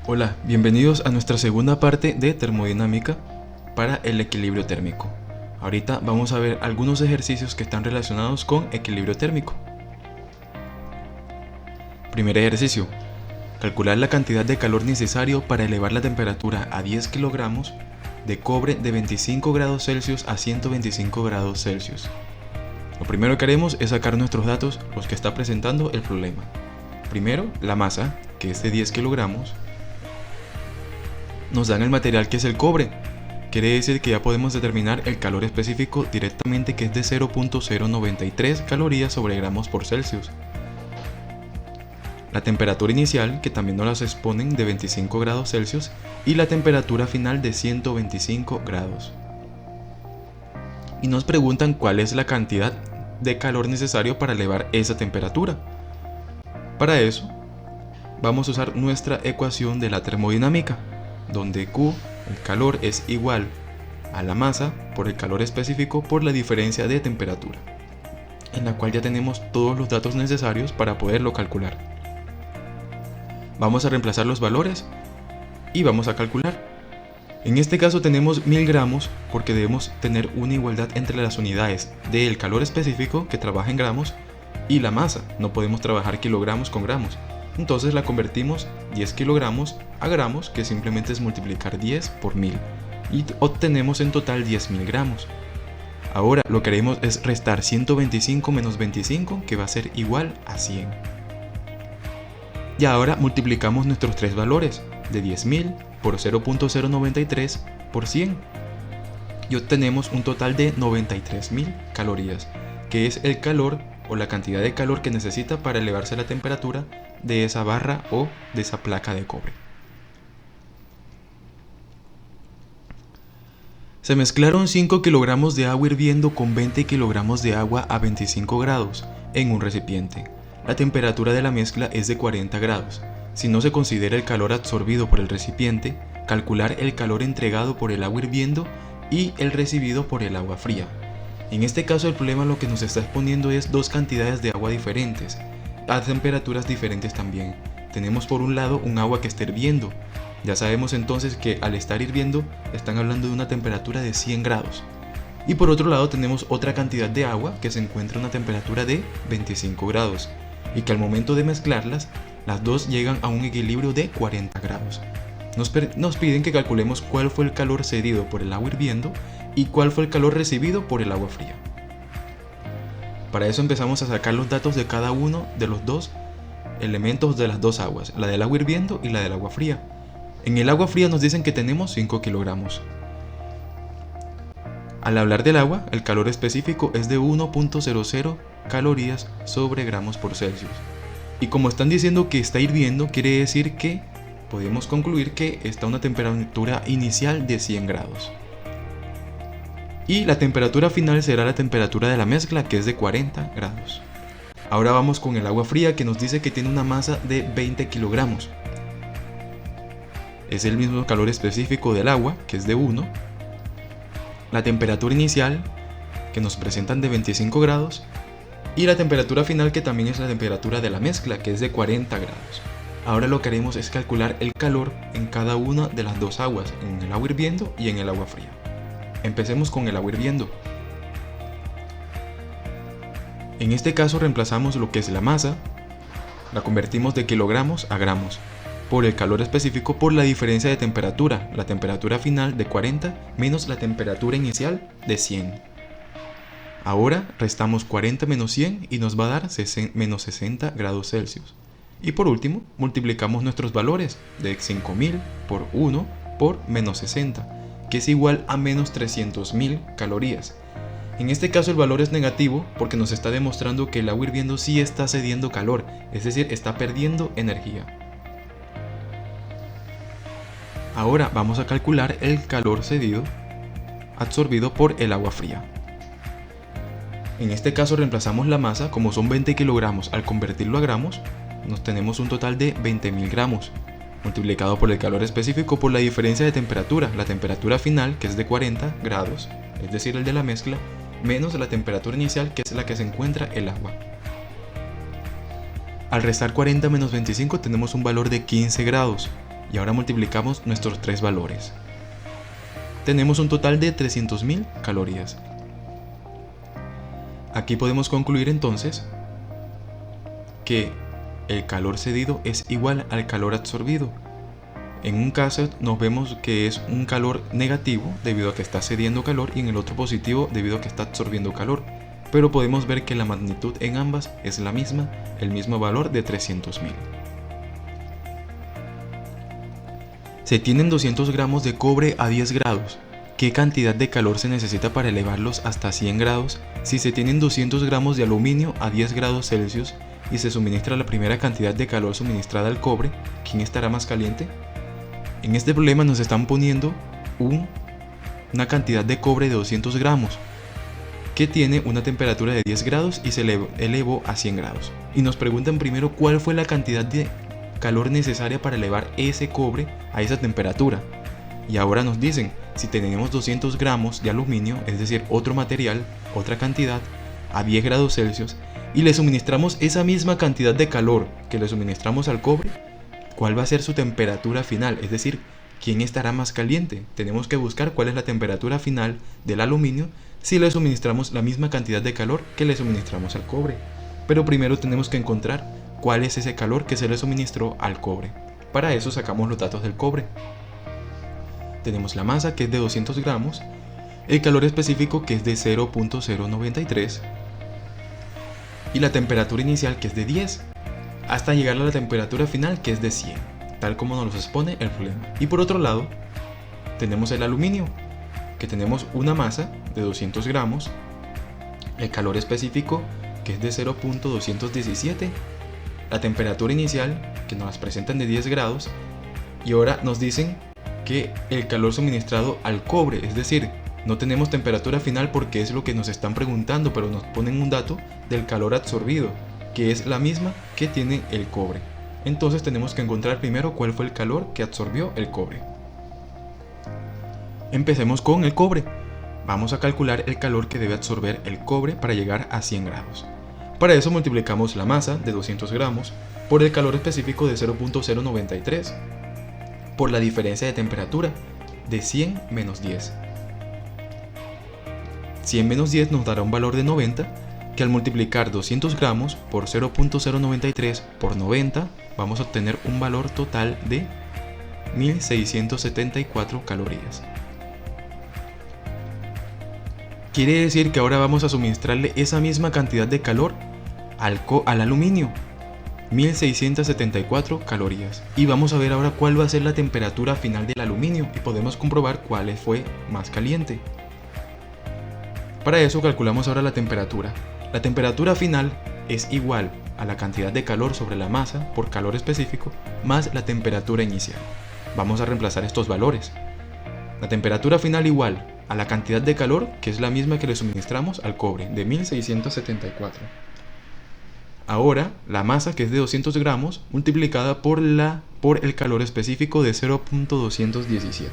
Hola, bienvenidos a nuestra segunda parte de termodinámica para el equilibrio térmico. Ahorita vamos a ver algunos ejercicios que están relacionados con equilibrio térmico. Primer ejercicio. Calcular la cantidad de calor necesario para elevar la temperatura a 10 kilogramos de cobre de 25 grados Celsius a 125 grados Celsius. Lo primero que haremos es sacar nuestros datos, los que está presentando el problema. Primero, la masa, que es de 10 kilogramos. Nos dan el material que es el cobre. Quiere decir que ya podemos determinar el calor específico directamente, que es de 0.093 calorías sobre gramos por Celsius. La temperatura inicial, que también nos las exponen, de 25 grados Celsius, y la temperatura final de 125 grados. Y nos preguntan cuál es la cantidad de calor necesario para elevar esa temperatura. Para eso, vamos a usar nuestra ecuación de la termodinámica, donde Q, el calor, es igual a la masa por el calor específico por la diferencia de temperatura, en la cual ya tenemos todos los datos necesarios para poderlo calcular. Vamos a reemplazar los valores y vamos a calcular. En este caso tenemos 1000 gramos porque debemos tener una igualdad entre las unidades del calor específico, que trabaja en gramos, y la masa. No podemos trabajar kilogramos con gramos. Entonces la convertimos 10 kilogramos a gramos, que simplemente es multiplicar 10 por 1000, y obtenemos en total 10.000 gramos. Ahora lo que haremos es restar 125 menos 25, que va a ser igual a 100. Y ahora multiplicamos nuestros tres valores, de 10.000 por 0.093 por 100, y obtenemos un total de 93.000 calorías, que es el calor o la cantidad de calor que necesita para elevarse la temperatura de esa barra o de esa placa de cobre. Se mezclaron 5 kilogramos de agua hirviendo con 20 kilogramos de agua a 25 grados en un recipiente. La temperatura de la mezcla es de 40 grados. Si no se considera el calor absorbido por el recipiente, calcular el calor entregado por el agua hirviendo y el recibido por el agua fría. En este caso el problema lo que nos está exponiendo es dos cantidades de agua diferentes, a temperaturas diferentes también. Tenemos por un lado un agua que está hirviendo. Ya sabemos entonces que al estar hirviendo están hablando de una temperatura de 100 grados. Y por otro lado tenemos otra cantidad de agua que se encuentra a una temperatura de 25 grados. Y que al momento de mezclarlas, las dos llegan a un equilibrio de 40 grados. Nos piden que calculemos cuál fue el calor cedido por el agua hirviendo y cuál fue el calor recibido por el agua fría. Para eso empezamos a sacar los datos de cada uno de los dos elementos de las dos aguas, la del agua hirviendo y la del agua fría. En el agua fría nos dicen que tenemos 5 kilogramos. Al hablar del agua, el calor específico es de 1.00 calorías sobre gramos por Celsius. Y como están diciendo que está hirviendo, quiere decir que podemos concluir que está a una temperatura inicial de 100 grados. Y la temperatura final será la temperatura de la mezcla, que es de 40 grados. Ahora vamos con el agua fría, que nos dice que tiene una masa de 20 kilogramos. Es el mismo calor específico del agua, que es de 1. La temperatura inicial, que nos presentan de 25 grados. Y la temperatura final, que también es la temperatura de la mezcla, que es de 40 grados. Ahora lo que haremos es calcular el calor en cada una de las dos aguas, en el agua hirviendo y en el agua fría. Empecemos con el agua hirviendo. En este caso reemplazamos lo que es la masa, la convertimos de kilogramos a gramos, por el calor específico por la diferencia de temperatura, la temperatura final de 40 menos la temperatura inicial de 100. Ahora restamos 40 menos 100 y nos va a dar menos 60 grados Celsius. Y por último, multiplicamos nuestros valores de 5000 por 1 por menos 60, que es igual a menos 300.000 calorías. En este caso el valor es negativo porque nos está demostrando que el agua hirviendo sí está cediendo calor, es decir, está perdiendo energía. Ahora vamos a calcular el calor cedido, absorbido por el agua fría. En este caso reemplazamos la masa, como son 20 kilogramos, al convertirlo a gramos, nos tenemos un total de 20.000 gramos, multiplicado por el calor específico por la diferencia de temperatura, la temperatura final, que es de 40 grados, es decir, el de la mezcla, menos la temperatura inicial, que es la que se encuentra el agua. Al restar 40 menos 25 tenemos un valor de 15 grados, y ahora multiplicamos nuestros tres valores. Tenemos un total de 300.000 calorías. Aquí podemos concluir entonces que el calor cedido es igual al calor absorbido. En un caso nos vemos que es un calor negativo debido a que está cediendo calor y en el otro positivo debido a que está absorbiendo calor, pero podemos ver que la magnitud en ambas es la misma, el mismo valor de 300.000. Se tienen 200 gramos de cobre a 10 grados. ¿Qué cantidad de calor se necesita para elevarlos hasta 100 grados? Si se tienen 200 gramos de aluminio a 10 grados Celsius y se suministra la primera cantidad de calor suministrada al cobre, ¿quién estará más caliente? En este problema nos están poniendo una cantidad de cobre de 200 gramos que tiene una temperatura de 10 grados y se elevó a 100 grados. Y nos preguntan primero cuál fue la cantidad de calor necesaria para elevar ese cobre a esa temperatura. Y ahora nos dicen, si tenemos 200 gramos de aluminio, es decir, otro material, otra cantidad, a 10 grados Celsius, y le suministramos esa misma cantidad de calor que le suministramos al cobre, ¿cuál va a ser su temperatura final? Es decir, ¿quién estará más caliente? Tenemos que buscar cuál es la temperatura final del aluminio si le suministramos la misma cantidad de calor que le suministramos al cobre. Pero primero tenemos que encontrar cuál es ese calor que se le suministró al cobre. Para eso sacamos los datos del cobre. Tenemos la masa, que es de 200 gramos, el calor específico, que es de 0.093, y la temperatura inicial, que es de 10, hasta llegar a la temperatura final, que es de 100, tal como nos lo expone el problema. Y por otro lado, tenemos el aluminio, que tenemos una masa de 200 gramos, el calor específico, que es de 0.217, la temperatura inicial, que nos las presentan de 10 grados, y ahora nos dicen que el calor suministrado al cobre, es decir, no tenemos temperatura final porque es lo que nos están preguntando, pero nos ponen un dato del calor absorbido, que es la misma que tiene el cobre. Entonces tenemos que encontrar primero cuál fue el calor que absorbió el cobre. Empecemos con el cobre. Vamos a calcular el calor que debe absorber el cobre para llegar a 100 grados. Para eso multiplicamos la masa de 200 gramos por el calor específico de 0.093 por la diferencia de temperatura de 100 menos 10. 100 menos 10 nos dará un valor de 90, que al multiplicar 200 gramos por 0.093 por 90 vamos a obtener un valor total de 1674 calorías. Quiere decir que ahora vamos a suministrarle esa misma cantidad de calor al aluminio, 1674 calorías. Y vamos a ver ahora cuál va a ser la temperatura final del aluminio y podemos comprobar cuál fue más caliente. Para eso calculamos ahora la temperatura. La temperatura final es igual a la cantidad de calor sobre la masa por calor específico más la temperatura inicial. Vamos a reemplazar estos valores. La temperatura final igual a la cantidad de calor, que es la misma que le suministramos al cobre, de 1674. Ahora la masa, que es de 200 gramos, multiplicada por el calor específico de 0.217.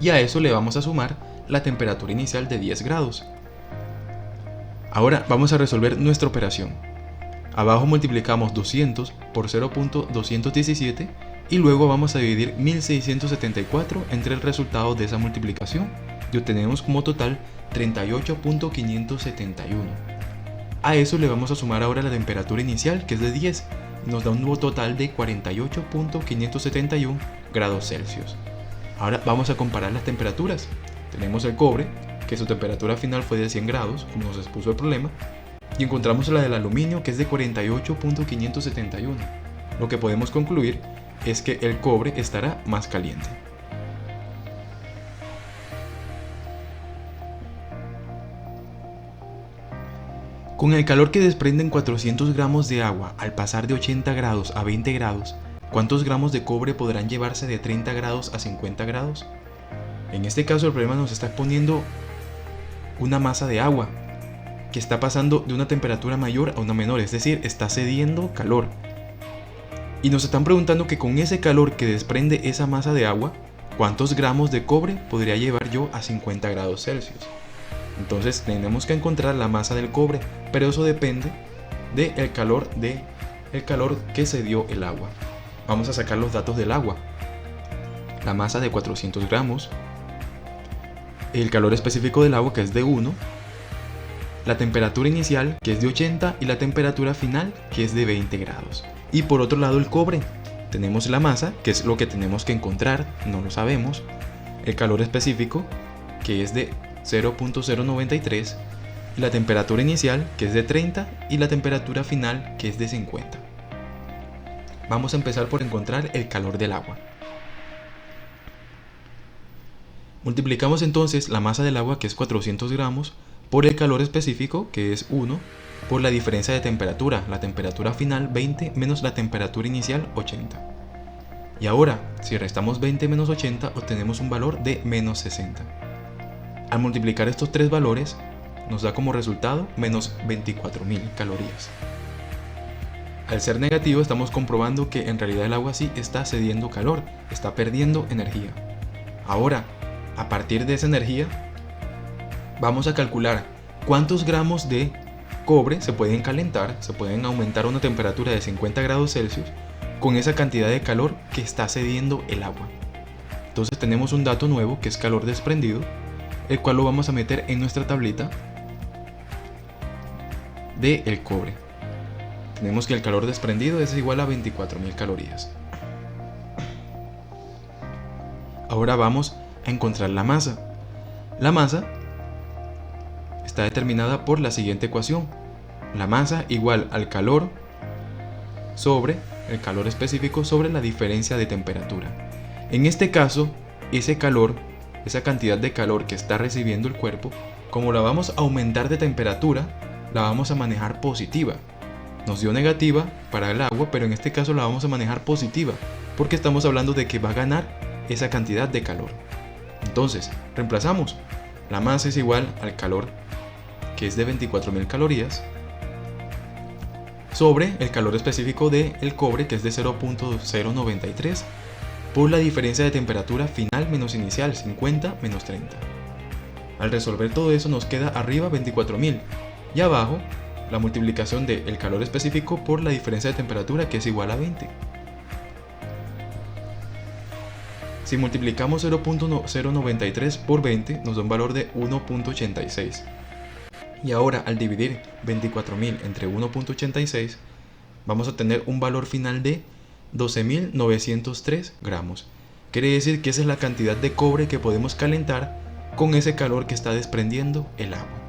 Y a eso le vamos a sumar la temperatura inicial de 10 grados. Ahora vamos a resolver nuestra operación. Abajo multiplicamos 200 por 0.217 y luego vamos a dividir 1674 entre el resultado de esa multiplicación y obtenemos como total 38.571. A eso le vamos a sumar ahora la temperatura inicial, que es de 10, y nos da un nuevo total de 48.571 grados Celsius. Ahora vamos a comparar las temperaturas. Tenemos el cobre, que su temperatura final fue de 100 grados, como nos expuso el problema, y encontramos la del aluminio, que es de 48.571. Lo que podemos concluir es que el cobre estará más caliente. Con el calor que desprenden 400 gramos de agua al pasar de 80 grados a 20 grados, ¿cuántos gramos de cobre podrán llevarse de 30 grados a 50 grados? En este caso el problema nos está poniendo una masa de agua que está pasando de una temperatura mayor a una menor, es decir, está cediendo calor. Y nos están preguntando que con ese calor que desprende esa masa de agua, ¿cuántos gramos de cobre podría llevar yo a 50 grados Celsius? Entonces tenemos que encontrar la masa del cobre, pero eso depende del calor que se dio el agua. vamos a sacar los datos del agua. La masa de 400 gramos, el calor específico del agua que es de 1, la temperatura inicial que es de 80 y la temperatura final que es de 20 grados. Y por otro lado el cobre, tenemos la masa que es lo que tenemos que encontrar, no lo sabemos, el calor específico que es de 0.093 y la temperatura inicial que es de 30 y la temperatura final que es de 50. Vamos a empezar por encontrar el calor del agua. Multiplicamos entonces la masa del agua que es 400 gramos por el calor específico que es 1 por la diferencia de temperatura, la temperatura final 20 menos la temperatura inicial 80. Y ahora, si restamos 20 menos 80 obtenemos un valor de menos 60. Al multiplicar estos tres valores nos da como resultado menos 24.000 calorías. Al ser negativo estamos comprobando que en realidad el agua sí está cediendo calor, está perdiendo energía. Ahora, a partir de esa energía, vamos a calcular cuántos gramos de cobre se pueden calentar, se pueden aumentar a una temperatura de 50 grados Celsius con esa cantidad de calor que está cediendo el agua. Entonces tenemos un dato nuevo que es calor desprendido, el cual lo vamos a meter en nuestra tablita del cobre. Tenemos que el calor desprendido es igual a 24.000 calorías. Ahora vamos a encontrar la masa. La masa está determinada por la siguiente ecuación. La masa igual al calor sobre el calor específico sobre la diferencia de temperatura. En este caso, ese calor, esa cantidad de calor que está recibiendo el cuerpo, como la vamos a aumentar de temperatura, la vamos a manejar positiva. Nos dio negativa para el agua, pero en este caso la vamos a manejar positiva, porque estamos hablando de que va a ganar esa cantidad de calor. Entonces, reemplazamos. La masa es igual al calor, que es de 24.000 calorías, sobre el calor específico del cobre, que es de 0.093, por la diferencia de temperatura final menos inicial, 50 menos 30. Al resolver todo eso nos queda arriba 24.000 y abajo la multiplicación del calor específico por la diferencia de temperatura, que es igual a 20. Si multiplicamos 0.093 por 20 nos da un valor de 1.86. Y ahora al dividir 24.000 entre 1.86 vamos a tener un valor final de 12.903 gramos. Quiere decir que esa es la cantidad de cobre que podemos calentar con ese calor que está desprendiendo el agua.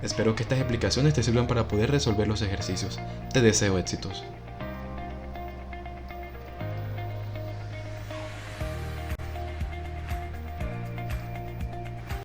Espero que estas explicaciones te sirvan para poder resolver los ejercicios. Te deseo éxitos.